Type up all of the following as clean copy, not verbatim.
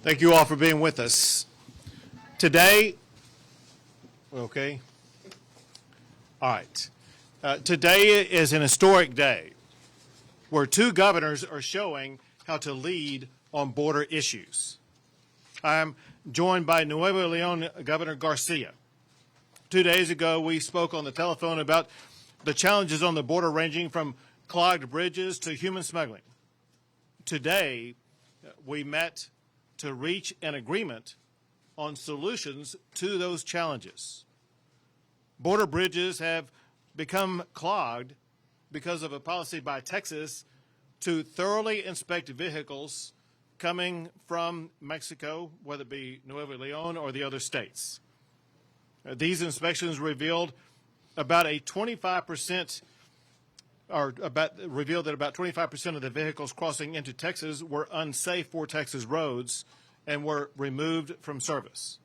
Thank you all for being with us. Today, okay, all right. Today is an historic day where two governors are showing how to lead on border issues. I'm joined by Nuevo Leon Governor Garcia. 2 days ago, we spoke on the telephone about the challenges on the border ranging from clogged bridges to human smuggling. Today, we met to reach an agreement on solutions to those challenges. Border bridges have become clogged because of a policy by Texas to thoroughly inspect vehicles coming from Mexico, whether it be Nuevo Leon or the other states. These inspections revealed that about 25% of the vehicles crossing into Texas were unsafe for Texas roads and were removed from service.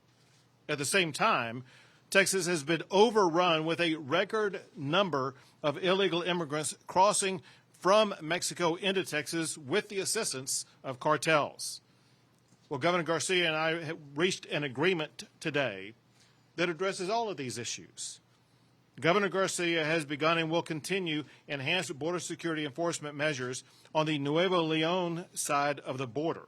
At the same time, Texas has been overrun with a record number of illegal immigrants crossing from Mexico into Texas with the assistance of cartels. Well, Governor Garcia and I have reached an agreement today that addresses all of these issues. Governor Garcia has begun and will continue enhanced border security enforcement measures on the Nuevo Leon side of the border,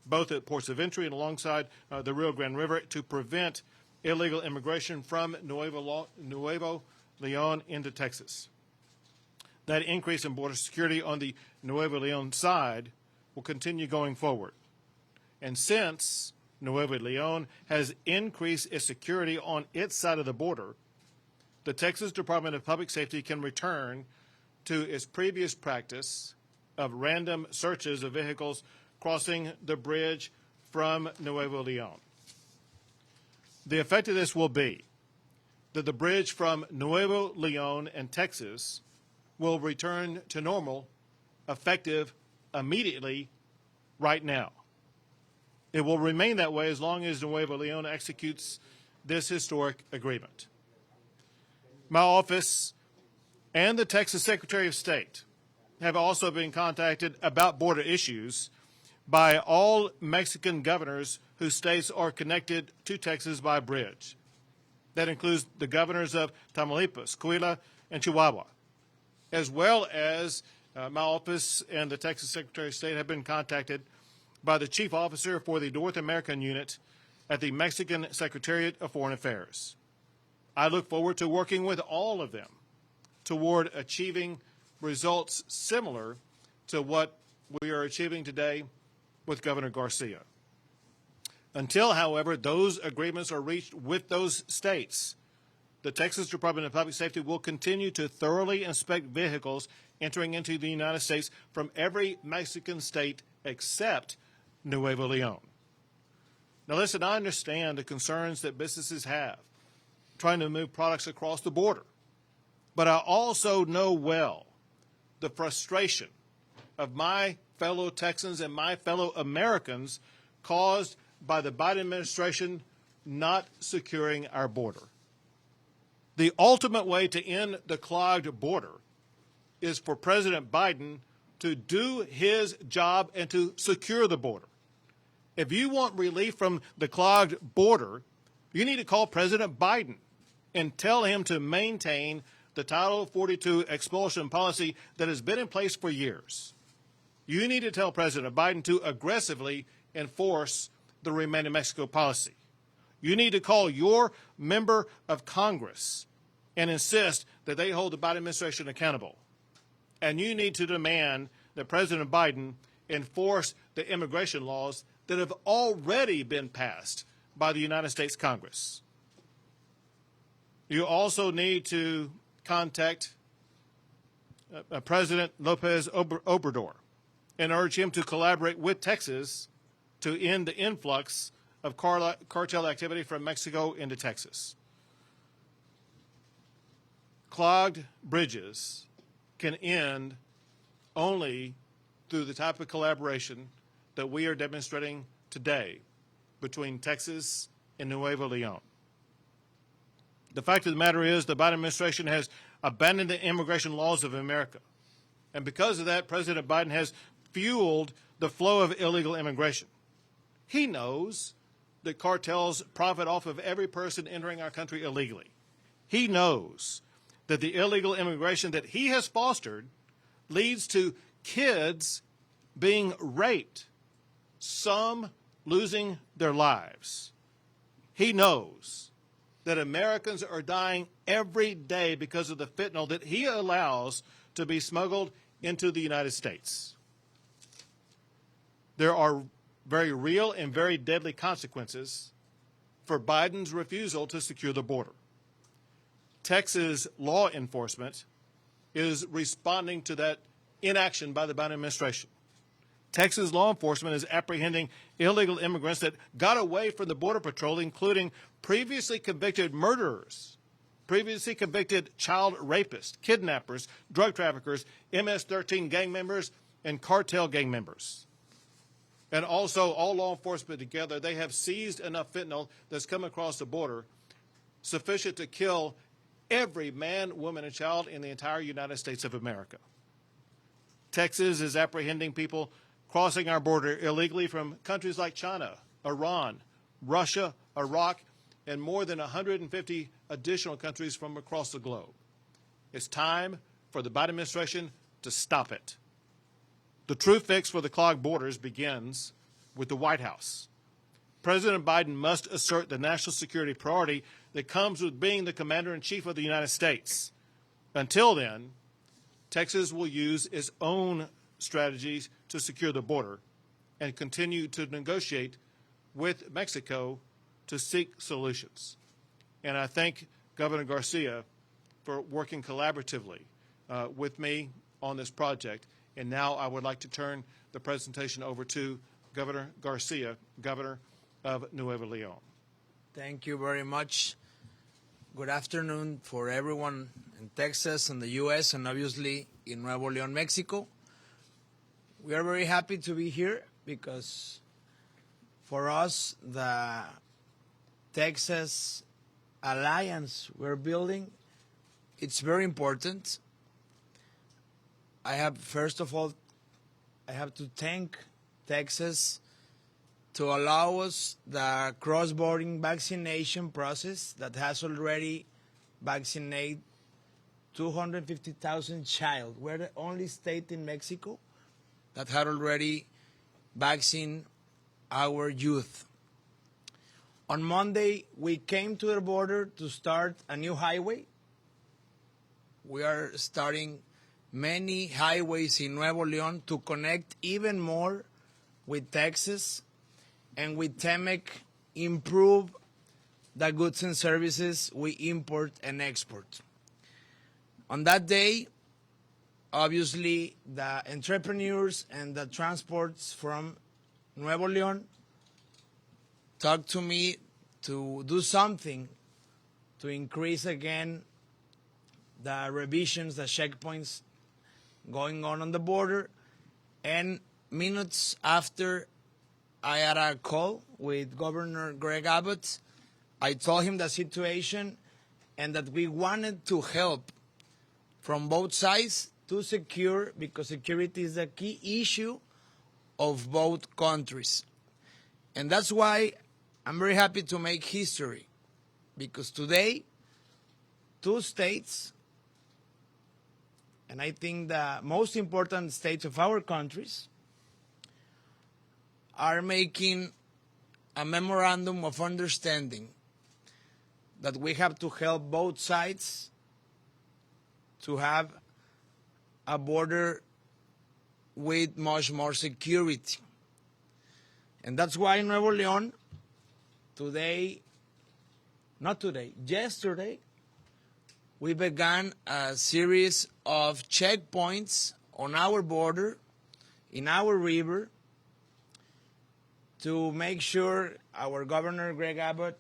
both at ports of entry and alongside the Rio Grande River, to prevent illegal immigration from Nuevo Leon into Texas. That increase in border security on the Nuevo Leon side will continue going forward. And since Nuevo Leon has increased its security on its side of the border, the Texas Department of Public Safety can return to its previous practice of random searches of vehicles crossing the bridge from Nuevo Leon. The effect of this will be that the bridge from Nuevo Leon and Texas will return to normal, effective immediately right now. It will remain that way as long as Nuevo Leon executes this historic agreement. My office and the Texas Secretary of State have also been contacted about border issues by all Mexican governors whose states are connected to Texas by bridge. That includes the governors of Tamaulipas, Coahuila, and Chihuahua, as well as my office and the Texas Secretary of State have been contacted by the Chief Officer for the North American Unit at the Mexican Secretariat of Foreign Affairs. I look forward to working with all of them toward achieving results similar to what we are achieving today with Governor Garcia. Until, however, those agreements are reached with those states, the Texas Department of Public Safety will continue to thoroughly inspect vehicles entering into the United States from every Mexican state except Nuevo Leon. Now listen, I understand the concerns that businesses have trying to move products across the border, but I also know well the frustration of my fellow Texans and my fellow Americans caused by the Biden administration not securing our border. The ultimate way to end the clogged border is for President Biden to do his job and to secure the border. If you want relief from the clogged border, you need to call President Biden and tell him to maintain the Title 42 expulsion policy that has been in place for years. You need to tell President Biden to aggressively enforce the Remain in Mexico policy. You need to call your member of Congress and insist that they hold the Biden administration accountable. And you need to demand that President Biden enforce the immigration laws that have already been passed by the United States Congress. You also need to contact President Lopez Obrador and urge him to collaborate with Texas to end the influx of cartel activity from Mexico into Texas. Clogged bridges can end only through the type of collaboration that we are demonstrating today between Texas and Nuevo Leon. The fact of the matter is the Biden administration has abandoned the immigration laws of America. And because of that, President Biden has fueled the flow of illegal immigration. He knows that cartels profit off of every person entering our country illegally. He knows that the illegal immigration that he has fostered leads to kids being raped, some losing their lives. He knows that Americans are dying every day because of the fentanyl that he allows to be smuggled into the United States. There are very real and very deadly consequences for Biden's refusal to secure the border. Texas law enforcement is responding to that inaction by the Biden administration. Texas law enforcement is apprehending illegal immigrants that got away from the Border Patrol, including previously convicted murderers, previously convicted child rapists, kidnappers, drug traffickers, MS-13 gang members, and cartel gang members. And also, all law enforcement together, they have seized enough fentanyl that's come across the border sufficient to kill every man, woman, and child in the entire United States of America. Texas is apprehending people crossing our border illegally from countries like China, Iran, Russia, Iraq, and more than 150 additional countries from across the globe. It's time for the Biden administration to stop it. The true fix for the clogged borders begins with the White House. President Biden must assert the national security priority that comes with being the commander-in-chief of the United States. Until then, Texas will use its own strategies to secure the border and continue to negotiate with Mexico to seek solutions. And I thank Governor Garcia for working collaboratively with me on this project. And now I would like to turn the presentation over to Governor Garcia, Governor of Nuevo Leon. Thank you very much. Good afternoon for everyone in Texas and the U.S. and obviously in Nuevo Leon, Mexico. We are very happy to be here because for us, the Texas alliance we're building, it's very important. First of all, I have to thank Texas to allow us the cross-border vaccination process that has already vaccinated 250,000 children. We're the only state in Mexico that had already vaccinated our youth. On Monday, we came to the border to start a new highway. We are starting many highways in Nuevo Leon to connect even more with Texas and with TEMEC improve the goods and services we import and export. On that day, obviously, the entrepreneurs and the transports from Nuevo Leon talked to me to do something to increase again the revisions, the checkpoints going on the border. And minutes after I had a call with Governor Greg Abbott, I told him the situation and that we wanted to help from both sides to secure, because security is a key issue of both countries. And that's why I'm very happy to make history, because today, two states, and I think the most important states of our countries, are making a memorandum of understanding that we have to help both sides to have a border with much more security. And that's why in Nuevo Leon, yesterday, we began a series of checkpoints on our border, in our river, to make sure our Governor Greg Abbott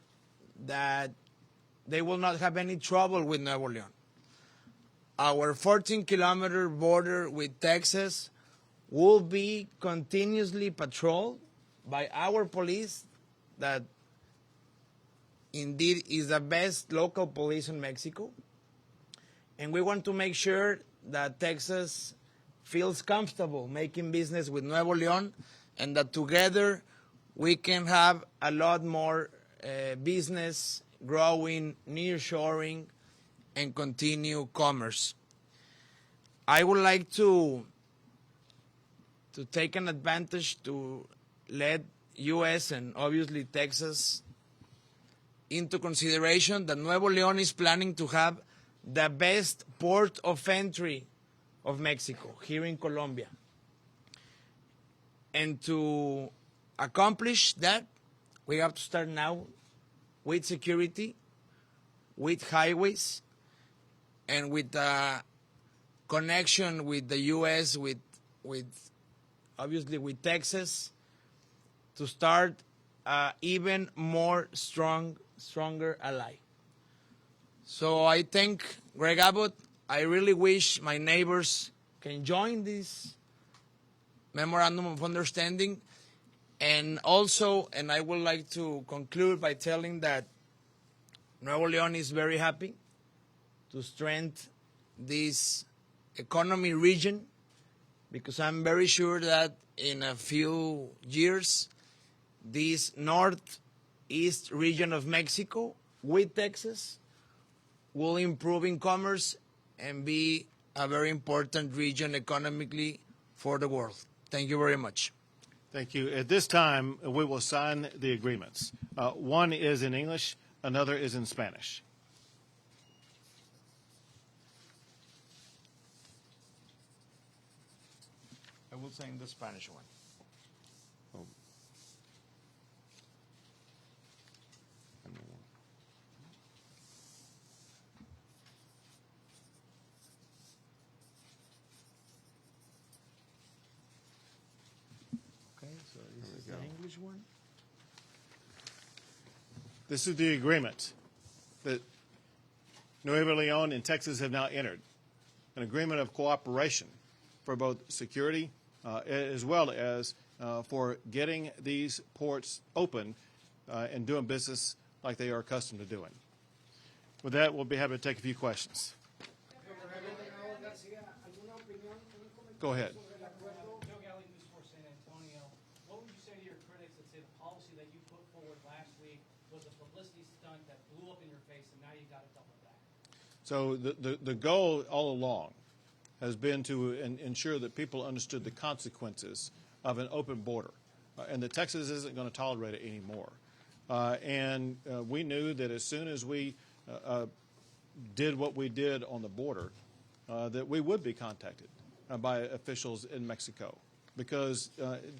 that they will not have any trouble with Nuevo Leon. Our 14-kilometer border with Texas will be continuously patrolled by our police that indeed is the best local police in Mexico. And we want to make sure that Texas feels comfortable making business with Nuevo Leon and that together we can have a lot more business growing, nearshoring, and continue commerce. I would like to take an advantage to let U.S. and obviously Texas into consideration that Nuevo Leon is planning to have the best port of entry of Mexico here in Colombia. And to accomplish that, we have to start now with security, with highways, and with a connection with the U.S., with obviously with Texas, to start even more stronger ally. So I thank Greg Abbott. I really wish my neighbors can join this memorandum of understanding. And also, and I would like to conclude by telling that Nuevo Leon is very happy to strengthen this economy region, because I'm very sure that in a few years, this northeast region of Mexico with Texas will improve in commerce and be a very important region economically for the world. Thank you very much. Thank you. At this time, we will sign the agreements. One is in English, another is in Spanish. I will sign the Spanish one. Okay, so this is the English one. This is the agreement that Nueva Leon and Texas have now entered, an agreement of cooperation for both security as well as for getting these ports open and doing business like they are accustomed to doing. With that, we'll be happy to take a few questions. Go ahead. What would you say to your critics that say the policy that you put forward last week was a publicity stunt that blew up in your face and now you got to double back? So the goal all along has been to ensure that people understood the consequences of an open border, and that Texas isn't going to tolerate it anymore. And we knew that as soon as we did what we did on the border, that we would be contacted by officials in Mexico, because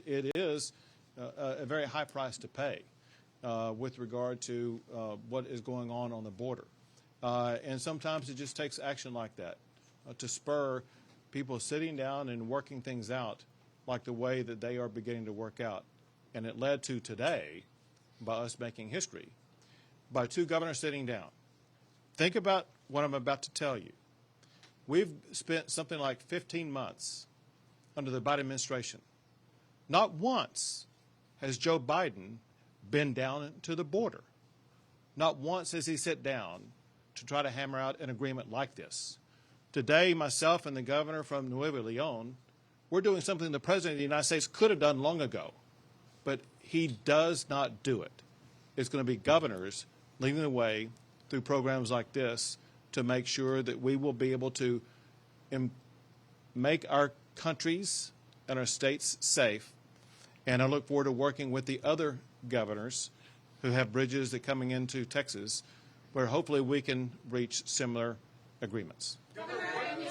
it is a very high price to pay with regard to what is going on the border. And sometimes it just takes action like that to spur people sitting down and working things out like the way that they are beginning to work out. And it led to today, by us making history, by two governors sitting down. Think about what I'm about to tell you. We've spent something like 15 months under the Biden administration. Not once has Joe Biden been down to the border. Not once has he sat down to try to hammer out an agreement like this. Today, myself and the governor from Nueva Leon, we're doing something the President of the United States could have done long ago, but he does not do it. It's going to be governors leading the way through programs like this to make sure that we will be able to make our countries and our states safe. And I look forward to working with the other governors who have bridges that coming into Texas, where hopefully we can reach similar agreements. Governor, what do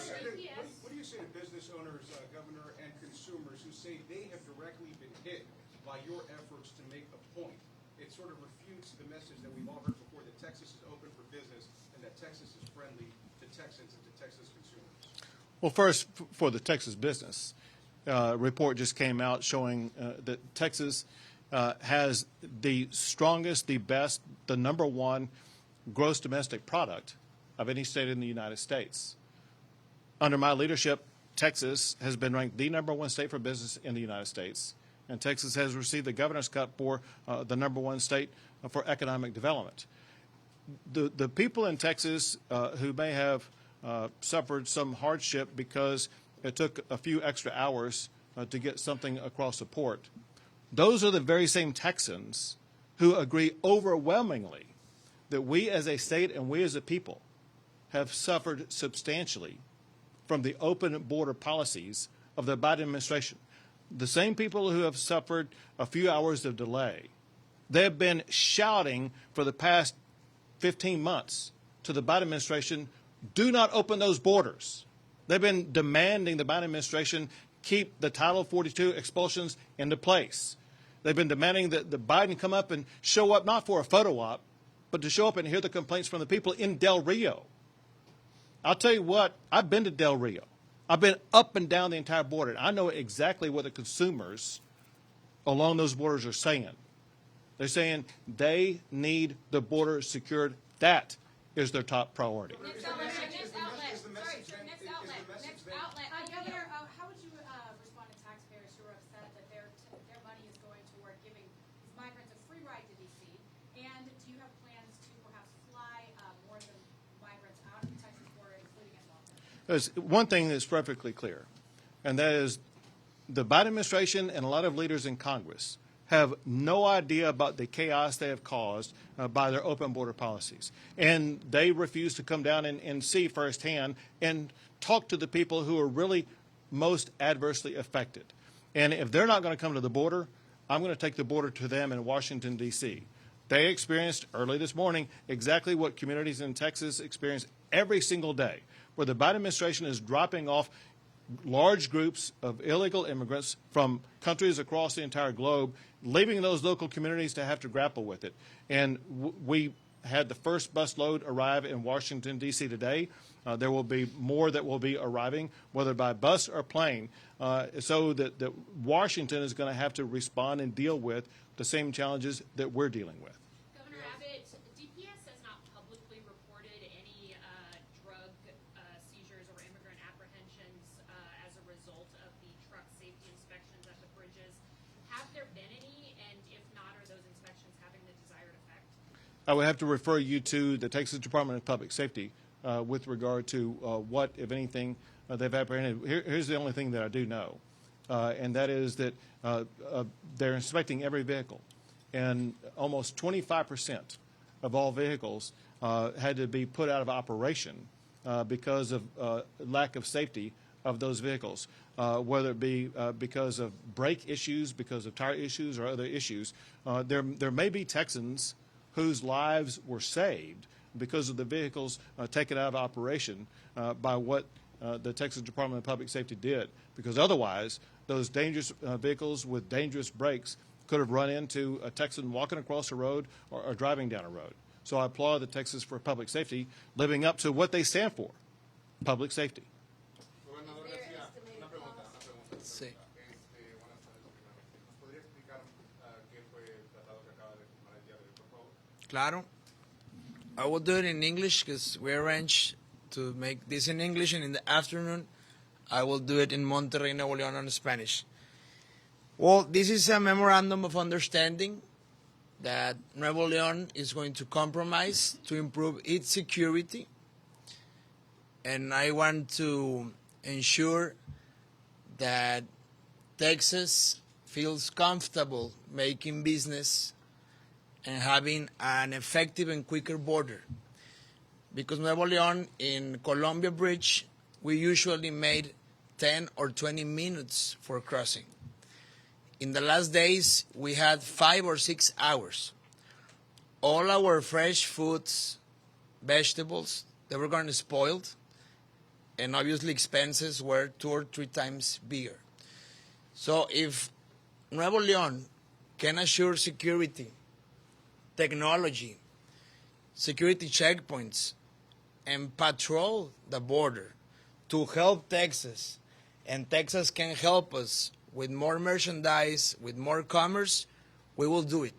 you say to business owners, Governor, and consumers who say they have directly been hit by your efforts to make a point? It sort of refutes the message that we've all heard before, that Texas is open for business and that Texas is friendly to Texans and to Texas consumers. Well, first, for the Texas business, report just came out showing that Texas has the strongest, the best, the number one gross domestic product of any state in the United States. Under my leadership, Texas has been ranked the number one state for business in the United States, and Texas has received the Governor's Cup for the number one state for economic development. The people in Texas who may have suffered some hardship because it took a few extra hours to get something across the port those are the very same Texans who agree overwhelmingly that we as a state and we as a people have suffered substantially from the open border policies of the Biden administration. The same people who have suffered a few hours of delay, they have been shouting for the past 15 months to the Biden administration, do not open those borders. They've been demanding the Biden administration keep the Title 42 expulsions into place. They've been demanding that the Biden come up and show up not for a photo op, but to show up and hear the complaints from the people in Del Rio. I'll tell you what, I've been to Del Rio. I've been up and down the entire border. I know exactly what the consumers along those borders are saying. They're saying they need the border secured. That is their top priority. Next outlet. Governor, how would you respond to taxpayers who are upset that their money is going toward giving these migrants a free ride to D.C.? And do you have plans to perhaps fly more of the migrants out of the Texas border, including at Walker? There's one thing that's perfectly clear, and that is the Biden administration and a lot of leaders in Congress have no idea about the chaos they have caused by their open border policies. And they refuse to come down and see firsthand and talk to the people who are really most adversely affected. And if they're not going to come to the border, I'm going to take the border to them in Washington, D.C. They experienced early this morning exactly what communities in Texas experience every single day, where the Biden administration is dropping off large groups of illegal immigrants from countries across the entire globe, leaving those local communities to have to grapple with it. And we had the first busload arrive in Washington, D.C. today. There will be more that will be arriving, whether by bus or plane, so that Washington is going to have to respond and deal with the same challenges that we're dealing with. Governor Abbott, DPS has not publicly reported any drug seizures or immigrant apprehensions as a result of the truck safety inspections at the bridges. Have there been any, and if not, are those inspections having the desired effect? I would have to refer you to the Texas Department of Public Safety with regard to what, if anything, they've apprehended. Here's the only thing that I do know, and that is that they're inspecting every vehicle, and almost 25% of all vehicles had to be put out of operation because of lack of safety of those vehicles, whether it be because of brake issues, because of tire issues, or other issues. There may be Texans whose lives were saved because of the vehicles taken out of operation by what the Texas Department of Public Safety did, because otherwise those dangerous vehicles with dangerous brakes could have run into a Texan walking across a road or driving down a road. So I applaud the Texas for Public Safety living up to what they stand for, public safety. Sí. Claro. I will do it in English because we arranged to make this in English, and in the afternoon I will do it in Monterrey, Nuevo Leon in Spanish. Well, this is a memorandum of understanding that Nuevo Leon is going to compromise to improve its security, and I want to ensure that Texas feels comfortable making business and having an effective and quicker border. Because Nuevo Leon in Columbia Bridge, we usually made 10 or 20 minutes for crossing. In the last days, we had 5 or 6 hours. All our fresh foods, vegetables, they were going to spoil, and obviously expenses were 2 or 3 times bigger. So if Nuevo Leon can assure security, technology, security checkpoints, and patrol the border to help Texas, and Texas can help us with more merchandise, with more commerce, we will do it.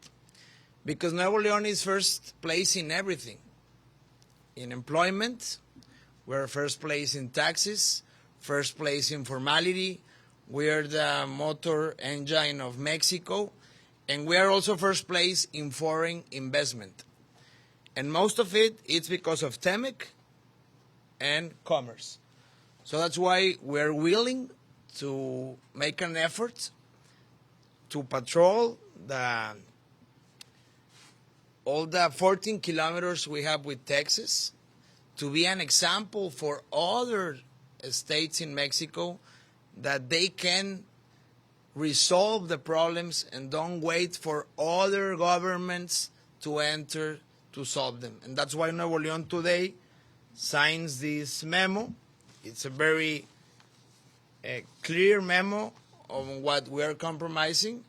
Because Nuevo Leon is first place in everything. In employment, we're first place in taxes, first place in formality, we're the motor engine of Mexico, and we are also first place in foreign investment. And most of it, it's because of TEMEC and commerce. So that's why we're willing to make an effort to patrol all the 14 kilometers we have with Texas, to be an example for other states in Mexico that they can resolve the problems and don't wait for other governments to enter to solve them. And that's why Nuevo Leon today signs this memo. It's a very clear memo on what we are compromising,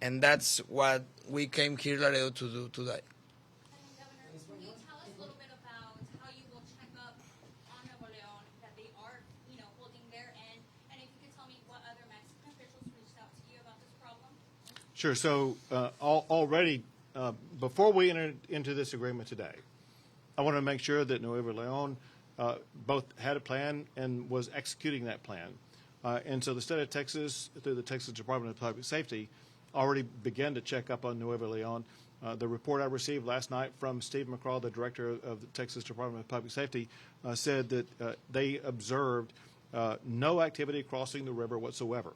and that's what we came here, Laredo, to do today. Governor, can you tell us a little bit about how you will check up on Nuevo Leon, that they are, holding their end, and if you could tell me what other Mexican officials reached out to you about this problem? Sure. So already, before we entered into this agreement today, I want to make sure that Nuevo Leon both had a plan and was executing that plan. And so the state of Texas, through the Texas Department of Public Safety, already began to check up on Nuevo Leon. The report I received last night from Steve McCraw, the director of the Texas Department of Public Safety, said that they observed no activity crossing the river whatsoever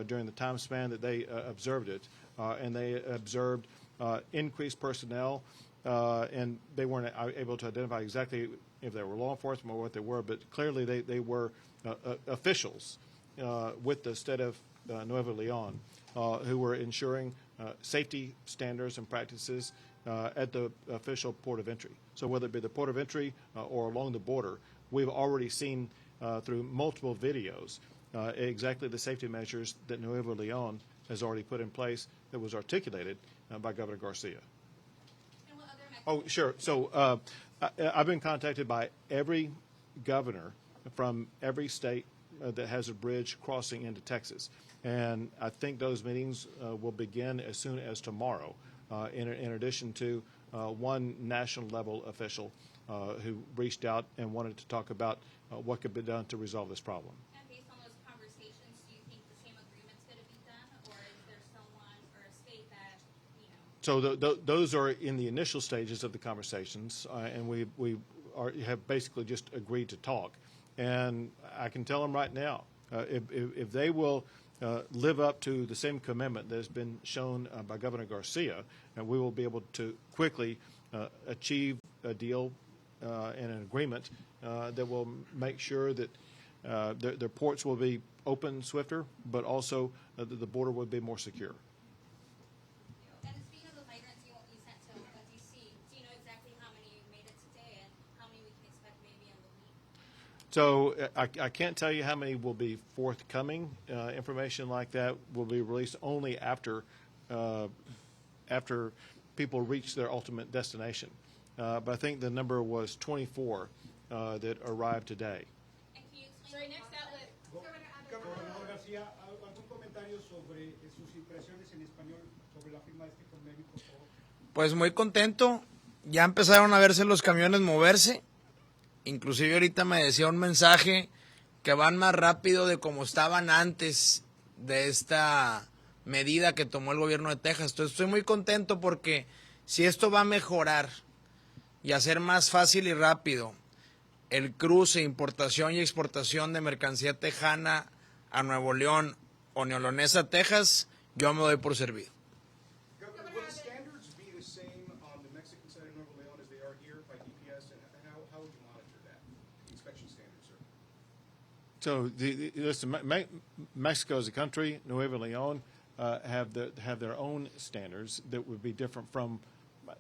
during the time span that they observed it. And they observed increased personnel, and they weren't able to identify exactly if they were law enforcement or what they were, but clearly they were officials with the state of Nuevo Leon who were ensuring safety standards and practices at the official port of entry. So whether it be the port of entry or along the border, we've already seen through multiple videos exactly the safety measures that Nuevo Leon has already put in place that was articulated by Governor Garcia. And what other Mexican Oh, sure. So I've been contacted by every governor from every state that has a bridge crossing into Texas. And I think those meetings will begin as soon as tomorrow, in addition to one national level official who reached out and wanted to talk about what could be done to resolve this problem. And based on those conversations, do you think the same agreement's going to be done, or is there someone or a state that, So those are in the initial stages of the conversations, and we have basically just agreed to talk. And I can tell them right now, if they will live up to the same commitment that has been shown by Governor Garcia, and we will be able to quickly achieve a deal and an agreement that will make sure that their ports will be open swifter, but also the border will be more secure. and speaking of the migrants you sent to D.C., do you know exactly how many made it today and how many we can expect maybe in the week? So I can't tell you how many will be forthcoming. Information like that will be released only after people reach their ultimate destination. But I think the number was 24 that arrived today. And can you explain the next outlet? Gobernador García, ¿algún comentario sobre sus impresiones en español sobre la firma de este convenio, por favor? Pues muy contento. Ya empezaron a verse los camiones moverse. Inclusive ahorita me decía un mensaje que van más rápido de como estaban antes de esta medida que tomó el gobierno de Texas. Entonces estoy muy contento porque si esto va a mejorar y hacer más fácil y rápido el cruce, importación y exportación de mercancía tejana a Nuevo León o neolonesa, Texas, yo me doy por servido. Governor, will the standards be the same on the Mexican side of Nuevo Leon as they are here by DPS, and how would you monitor that, the inspection standards, sir? So listen, Mexico as a country, Nuevo Leon have their own standards that would be different from.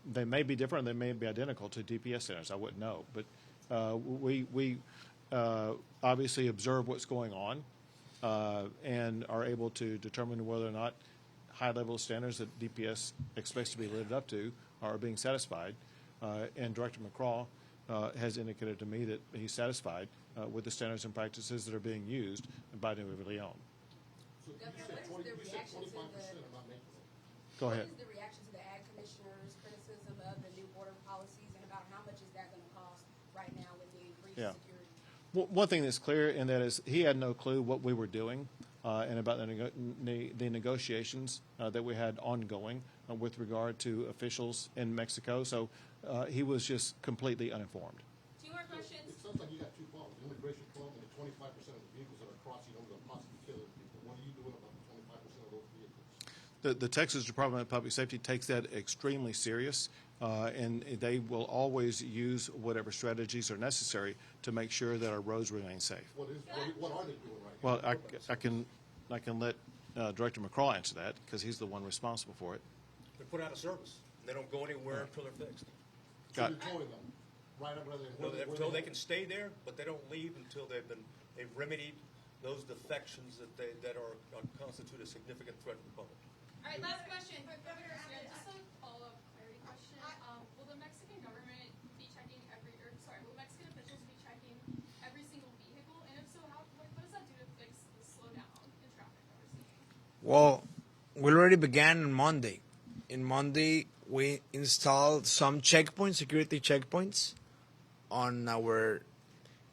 They may be different. They may be identical to DPS standards. I wouldn't know, but we obviously observe what's going on and are able to determine whether or not high-level standards that DPS expects to be lived up to are being satisfied. And Director McCraw has indicated to me that he's satisfied with the standards and practices that are being used by Nuevo Leon. What is the reaction to Go ahead. What is the reaction to the ag commissioner's criticism of the new border policies, and about how much is that going to cost right now with the increased security? One thing that's clear, and that is he had no clue what we were doing and about the negotiations that we had ongoing with regard to officials in Mexico. So he was just completely uninformed. Two more questions. It sounds like you got two problems, the immigration problem and the 25% of the vehicles that are crossing over that possibly killing people. What are you doing about the 25% of those vehicles? The Texas Department of Public Safety takes that extremely serious, and they will always use whatever strategies are necessary to make sure that our roads remain safe. What are they doing right now? Well, I can let Director McCraw answer that because he's the one responsible for it. They're put out of service. They don't go anywhere until they're fixed. So you're towing them, right up No, they're told they can stay there, but they don't leave until they've remedied those defections that constitute a significant threat to the public. All right, last question. Governor Abbott, just a follow-up clarity question. Will the Mexican government be checking will Mexican officials be checking every single vehicle? And if so, what does that do to fix the slowdown in traffic that we're seeing? Well, we already began on Monday. In Monday, we installed some checkpoints, security checkpoints, on our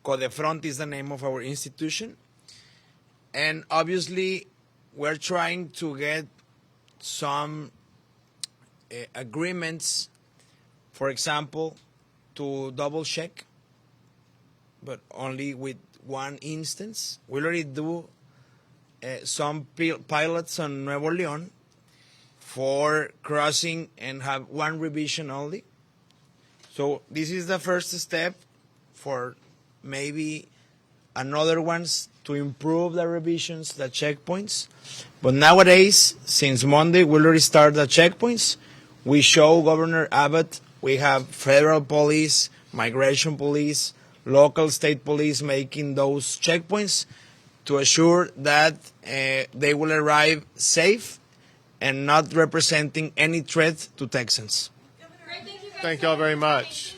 Codefront is the name of our institution. And obviously, we're trying to get some agreements, for example, to double check, but only with one instance. We already do some pilots on Nuevo Leon for crossing and have one revision only. So this is the first step for maybe another ones to improve the revisions, the checkpoints. But nowadays, since Monday, we already started the checkpoints. We show Governor Abbott, we have federal police, migration police, local state police making those checkpoints to assure that they will arrive safe and not representing any threat to Texans. Great, thank you guys. Thank y'all very much.